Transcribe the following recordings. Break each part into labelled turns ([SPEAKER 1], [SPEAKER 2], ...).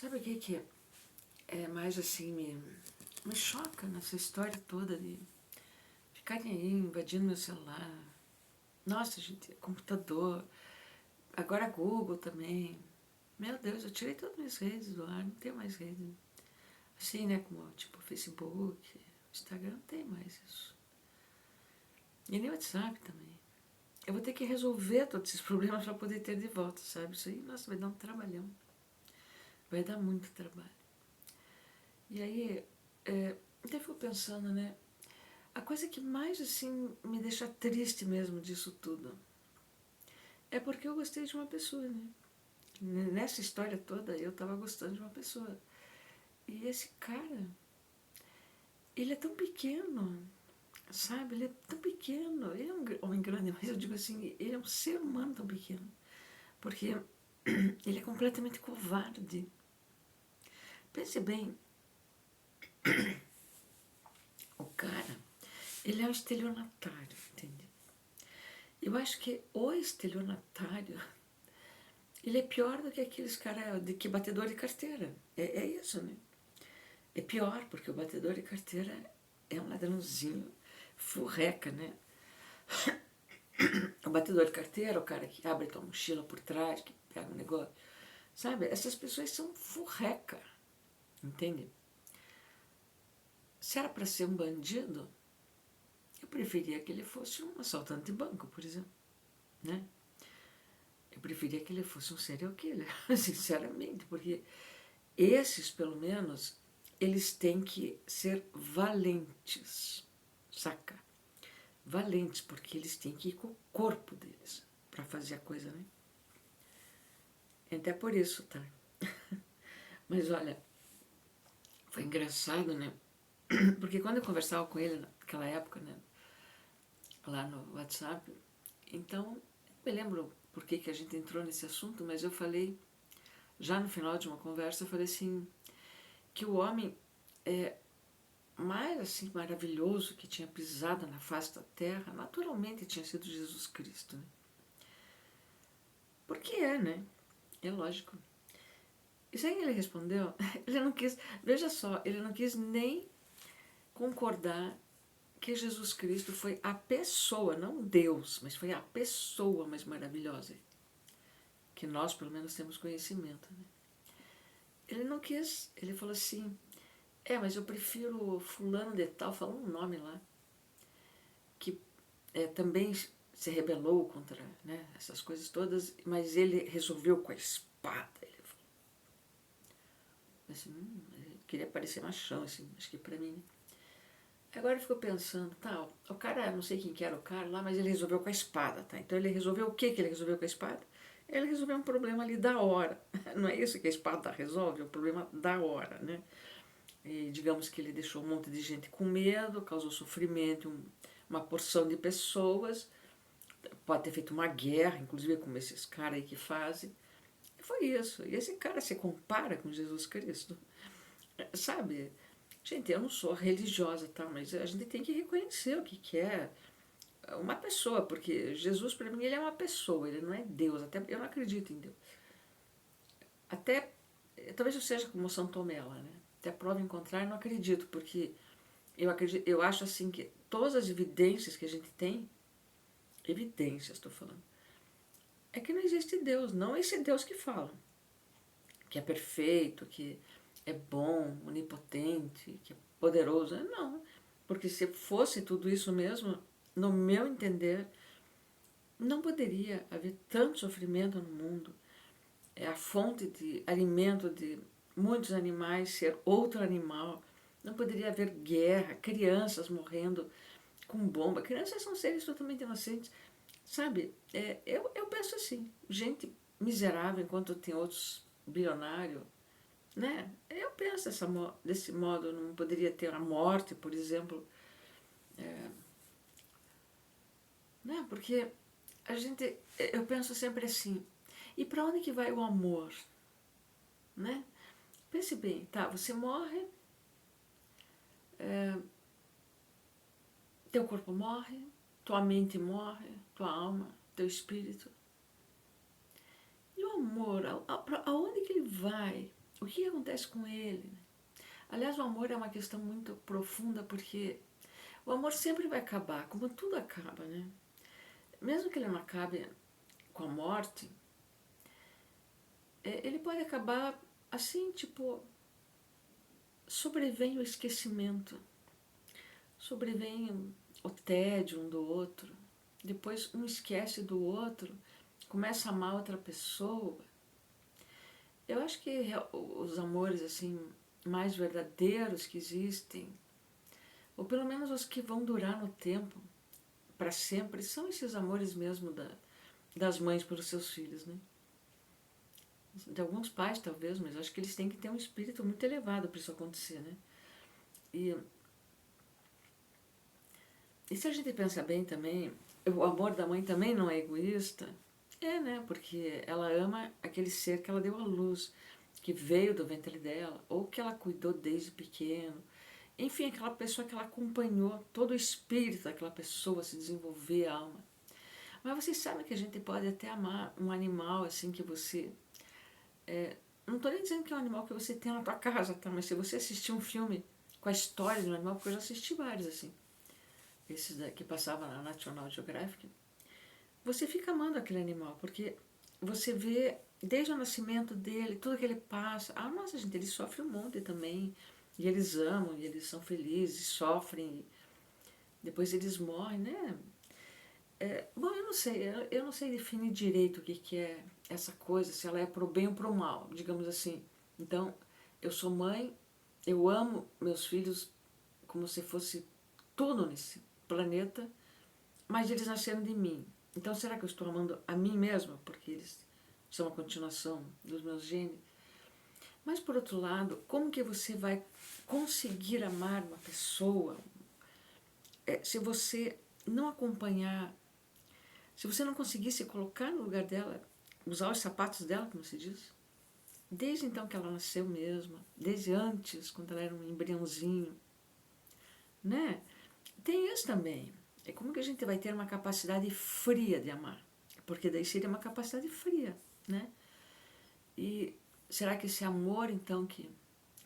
[SPEAKER 1] Sabe o que é mais assim, me choca nessa história toda de ficarem aí invadindo meu celular? Nossa, gente, computador, agora Google também. Meu Deus, eu tirei todas as minhas redes do ar, não tenho mais rede. Assim, né, como tipo Facebook, Instagram, não tem mais isso. E nem WhatsApp também. Eu vou ter que resolver todos esses problemas para poder ter de volta, sabe? Isso aí, nossa, vai dar um trabalhão. Vai dar muito trabalho. E aí, até fico pensando, né? A coisa que mais, assim, me deixa triste mesmo disso tudo é porque eu gostei de uma pessoa, né? Nessa história toda, eu tava gostando de uma pessoa. E esse cara, ele é tão pequeno, sabe? Ele é tão pequeno. Ele é um homem grande, mas eu digo assim, ele é um ser humano tão pequeno. Porque ele é completamente covarde. Pense bem, o cara, ele é um estelionatário, entende? Eu acho que o estelionatário, ele é pior do que aqueles caras que batedor de carteira. É isso, né? É pior, porque o batedor de carteira é um ladrãozinho, furreca, né? O batedor de carteira, o cara que abre tua mochila por trás, que pega um negócio. Sabe? Essas pessoas são furreca, entende? Se era para ser um bandido, eu preferia que ele fosse um assaltante de banco, por exemplo, né? Eu preferia que ele fosse um serial killer, sinceramente, porque esses, pelo menos, eles têm que ser valentes, saca? Valentes, porque eles têm que ir com o corpo deles para fazer a coisa, né? Até por isso, tá? Mas olha, foi engraçado, né? Porque quando eu conversava com ele naquela época, né? Lá no WhatsApp, então, eu me lembro por que a gente entrou nesse assunto, mas eu falei, já no final de uma conversa, eu falei assim, que o homem mais assim maravilhoso que tinha pisado na face da terra, naturalmente tinha sido Jesus Cristo, né? Porque né? É lógico. E sabe o que ele respondeu? Ele não quis, veja só, ele não quis nem concordar que Jesus Cristo foi a pessoa, não Deus, mas foi a pessoa mais maravilhosa que nós, pelo menos, temos conhecimento, né? Ele não quis, ele falou assim, mas eu prefiro fulano de tal, falou um nome lá, que também se rebelou contra, né, essas coisas todas, mas ele resolveu com a espada. Ele falou assim, ele queria parecer machão, assim, acho que pra mim, né? Agora eu fico pensando, tá, o cara, não sei quem que era o cara lá, mas ele resolveu com a espada, tá? Então ele resolveu o que ele resolveu com a espada? Ele resolveu um problema ali da hora. Não é isso que a espada resolve, é um problema da hora, né? E digamos que ele deixou um monte de gente com medo, causou sofrimento, uma porção de pessoas, pode ter feito uma guerra, inclusive como esses caras aí que fazem. E foi isso. E esse cara se compara com Jesus Cristo. Sabe? Gente, eu não sou religiosa, tá? Mas a gente tem que reconhecer o que é uma pessoa, porque Jesus, para mim, ele é uma pessoa, ele não é Deus. Até eu não acredito em Deus. Até, talvez eu seja como São Tomé lá, né? Até prova em contrário, eu não acredito, porque eu acho assim que todas as evidências que a gente tem, evidências estou falando, é que não existe Deus, não esse Deus que fala, que é perfeito, que é bom, onipotente, que é poderoso. Não, porque se fosse tudo isso mesmo, no meu entender, não poderia haver tanto sofrimento no mundo. É a fonte de alimento de muitos animais ser outro animal. Não poderia haver guerra, crianças morrendo com bomba. Crianças são seres totalmente inocentes. Sabe, eu penso assim, gente miserável enquanto tem outros bilionários, né? Eu penso desse modo, não poderia ter a morte, por exemplo, né? Porque eu penso sempre assim, e para onde que vai o amor, né? Pense bem, tá, você morre, teu corpo morre, tua mente morre, tua alma, teu espírito. E o amor, aonde que ele vai? o que acontece com ele? Aliás, o amor é uma questão muito profunda, porque o amor sempre vai acabar, como tudo acaba, né? Mesmo que ele não acabe com a morte, ele pode acabar assim, tipo, sobrevém o esquecimento, sobrevém o tédio um do outro, depois um esquece do outro, começa a amar outra pessoa. Eu acho que os amores assim mais verdadeiros que existem, ou pelo menos os que vão durar no tempo, para sempre, são esses amores mesmo das mães pelos seus filhos, né? De alguns pais talvez, mas acho que eles têm que ter um espírito muito elevado para isso acontecer, né? E, e se a gente pensa bem também, o amor da mãe também não é egoísta. É, né? Porque ela ama aquele ser que ela deu à luz, que veio do ventre dela, ou que ela cuidou desde pequeno. Enfim, aquela pessoa que ela acompanhou, todo o espírito daquela pessoa se desenvolver, a alma. Mas vocês sabem que a gente pode até amar um animal assim que você... não estou nem dizendo que é um animal que você tem na tua casa, tá? Mas se você assistir um filme com a história do animal, porque eu já assisti vários assim, esses que passavam na National Geographic, você fica amando aquele animal, porque você vê desde o nascimento dele, tudo que ele passa. Ah, nossa, gente, ele sofre um monte também. E eles amam, e eles são felizes, sofrem, depois eles morrem, né? Bom, eu não sei definir direito o que é essa coisa, se ela é pro bem ou pro mal, digamos assim. Então, eu sou mãe, eu amo meus filhos como se fosse tudo nesse planeta, mas eles nasceram de mim. Então, será que eu estou amando a mim mesma? Porque eles são a continuação dos meus genes. Mas, por outro lado, como que você vai conseguir amar uma pessoa se você não acompanhar, se você não conseguir se colocar no lugar dela, usar os sapatos dela, como se diz? Desde então que ela nasceu mesmo, desde antes, quando ela era um embriãozinho, né? Tem isso também. É como que a gente vai ter uma capacidade fria de amar? Porque daí seria uma capacidade fria, né? E será que esse amor, então, que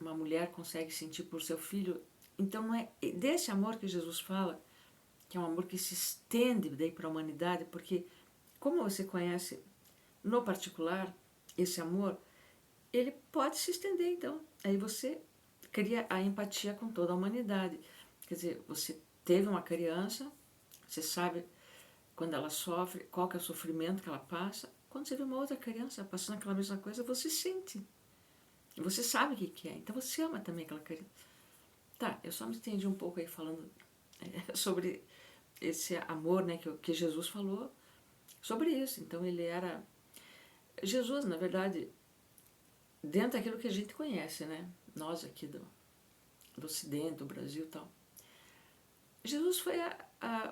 [SPEAKER 1] uma mulher consegue sentir por seu filho, então não é desse amor que Jesus fala, que é um amor que se estende daí para a humanidade, porque como você conhece no particular esse amor, ele pode se estender, então. Aí você cria a empatia com toda a humanidade. Quer dizer, você teve uma criança, você sabe quando ela sofre, qual que é o sofrimento que ela passa. Quando você vê uma outra criança passando aquela mesma coisa, você sente. Você sabe o que é. Então você ama também aquela criança. Tá, eu só me estendi um pouco aí falando sobre esse amor, né, que Jesus falou sobre isso. Então ele era... Jesus, na verdade, dentro daquilo que a gente conhece, né? Nós aqui do Ocidente, do Brasil e tal. Jesus foi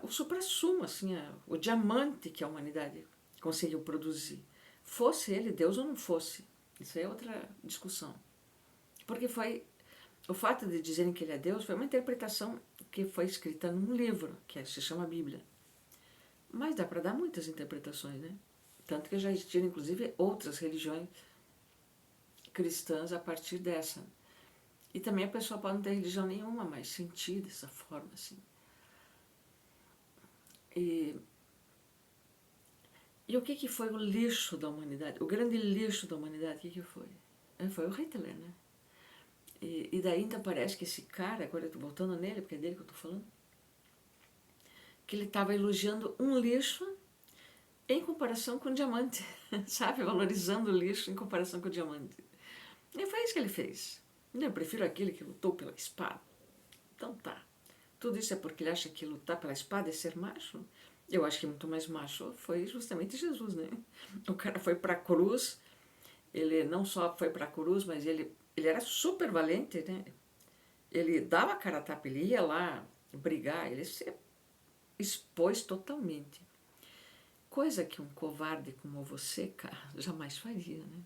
[SPEAKER 1] o suprassumo, assim, o diamante que a humanidade conseguiu produzir. Fosse ele Deus ou não fosse. Isso aí é outra discussão. Porque foi... O fato de dizerem que ele é Deus foi uma interpretação que foi escrita num livro, que se chama Bíblia. Mas dá para dar muitas interpretações, né? Tanto que já existiram, inclusive, outras religiões cristãs a partir dessa. E também a pessoa pode não ter religião nenhuma, mas sentir dessa forma, assim. E o que foi o lixo da humanidade? O grande lixo da humanidade, o que foi? Foi o Hitler, né? E daí então parece que esse cara, agora eu estou voltando nele, porque é dele que eu estou falando, que ele estava elogiando um lixo em comparação com o diamante, sabe? Valorizando o lixo em comparação com o diamante. E foi isso que ele fez. Eu prefiro aquele que lutou pela espada. Então tá. Tudo isso é porque ele acha que lutar pela espada é ser macho? Eu acho que muito mais macho foi justamente Jesus, né? O cara foi pra cruz, ele não só foi pra cruz, mas ele era super valente, né? Ele dava a cara a tapa, ele ia lá brigar, ele se expôs totalmente. Coisa que um covarde como você, cara, jamais faria, né?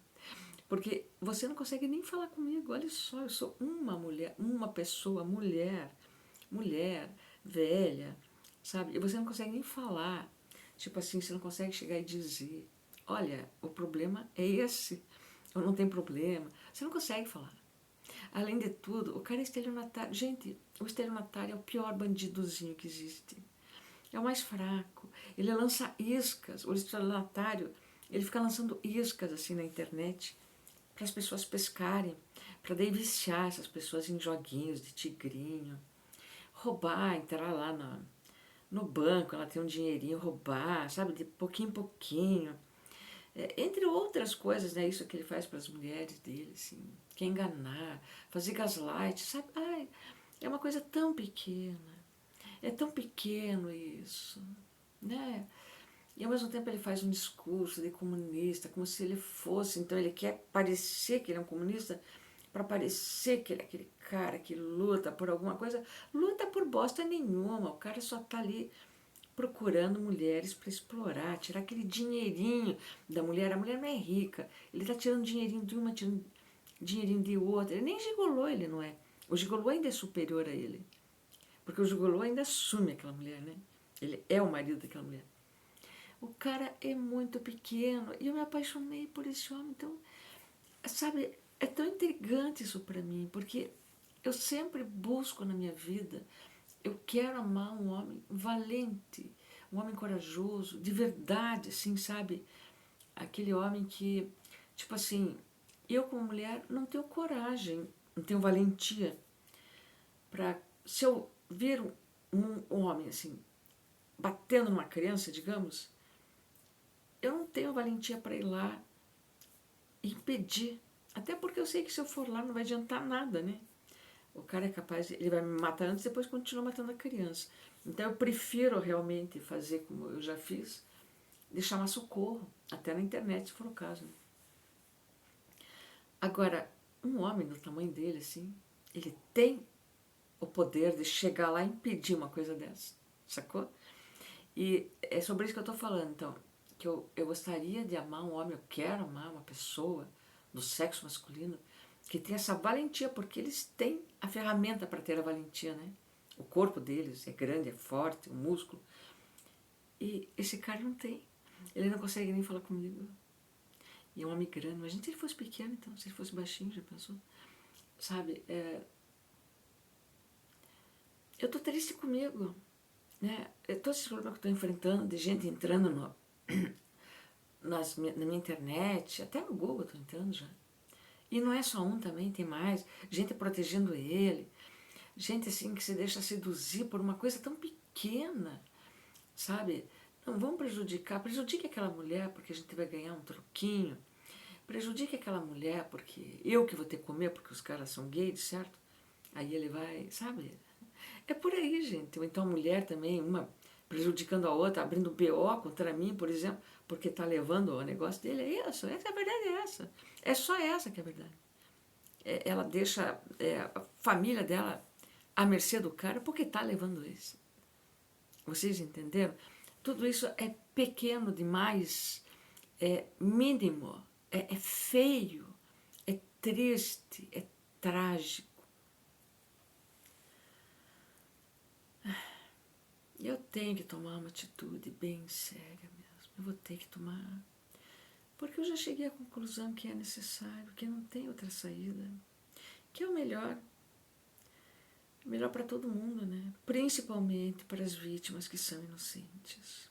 [SPEAKER 1] Porque você não consegue nem falar comigo, olha só, eu sou uma mulher, uma pessoa, mulher, velha, sabe? E você não consegue nem falar. Tipo assim, você não consegue chegar e dizer, olha, o problema é esse. ou não tem problema. Você não consegue falar. Além de tudo, o cara é estelionatário. Gente, o estelionatário é o pior bandidozinho que existe. É o mais fraco. Ele lança iscas. O estelionatário, ele fica lançando iscas assim na internet para as pessoas pescarem, para daí viciar essas pessoas em joguinhos de tigrinho, roubar, entrar lá no banco, ela tem um dinheirinho, roubar, sabe, de pouquinho em pouquinho. Entre outras coisas, né, isso que ele faz para as mulheres dele, assim, que é enganar, fazer gaslight, sabe? Ai, é uma coisa tão pequena, é tão pequeno isso, né? E ao mesmo tempo ele faz um discurso de comunista, como se ele fosse, então ele quer parecer que ele é um comunista, para parecer que ele é aquele cara que luta por alguma coisa, luta por bosta nenhuma, o cara só tá ali procurando mulheres para explorar, tirar aquele dinheirinho da mulher. A mulher não é rica, ele está tirando dinheirinho de uma, tirando dinheirinho de outra. Ele nem gigolô, ele não é. O gigolô ainda é superior a ele, porque o gigolô ainda assume aquela mulher, né? Ele é o marido daquela mulher. O cara é muito pequeno e eu me apaixonei por esse homem. Então, sabe, é tão intrigante isso para mim, porque eu sempre busco na minha vida, eu quero amar um homem valente, um homem corajoso, de verdade, assim, sabe? Aquele homem que, tipo assim, eu como mulher não tenho coragem, não tenho valentia para, se eu vir um homem assim, batendo numa criança, digamos, eu não tenho valentia para ir lá e impedir. Até porque eu sei que se eu for lá não vai adiantar nada, né? O cara é capaz, ele vai me matar antes e depois continua matando a criança. Então eu prefiro realmente fazer como eu já fiz, de chamar socorro, até na internet, se for o caso. Né? Agora, um homem do tamanho dele, assim, ele tem o poder de chegar lá e impedir uma coisa dessa, sacou? E é sobre isso que eu estou falando, então, que eu gostaria de amar um homem, eu quero amar uma pessoa do sexo masculino que tem essa valentia, porque eles têm a ferramenta para ter a valentia, né? O corpo deles é grande, é forte, o músculo. E esse cara não tem. Ele não consegue nem falar comigo. E é um homem grande. Imagina se ele fosse pequeno, então. Se ele fosse baixinho, já pensou? Sabe? Eu tô triste comigo. Né? Todos esses problemas que eu tô enfrentando, de gente entrando na minha internet, até no Google eu tô entrando já. E não é só um também, tem mais. Gente protegendo ele. Gente assim que se deixa seduzir por uma coisa tão pequena. Sabe? Não vão prejudicar. Prejudique aquela mulher porque a gente vai ganhar um troquinho. Prejudique aquela mulher porque eu que vou ter que comer porque os caras são gays, certo? Aí ele vai, sabe? É por aí, gente. Ou então a mulher também, uma prejudicando a outra, abrindo BO contra mim, por exemplo, porque está levando o negócio dele. É isso, essa é a verdade, é essa. É só essa que é a verdade. Ela deixa a família dela à mercê do cara porque está levando isso. Vocês entenderam? Tudo isso é pequeno demais, é mínimo, é feio, é triste, é trágico. Eu tenho que tomar uma atitude bem séria mesmo. Eu vou ter que tomar. Porque eu já cheguei à conclusão que é necessário, que não tem outra saída. Que é o melhor. Melhor para todo mundo, né? Principalmente para as vítimas que são inocentes.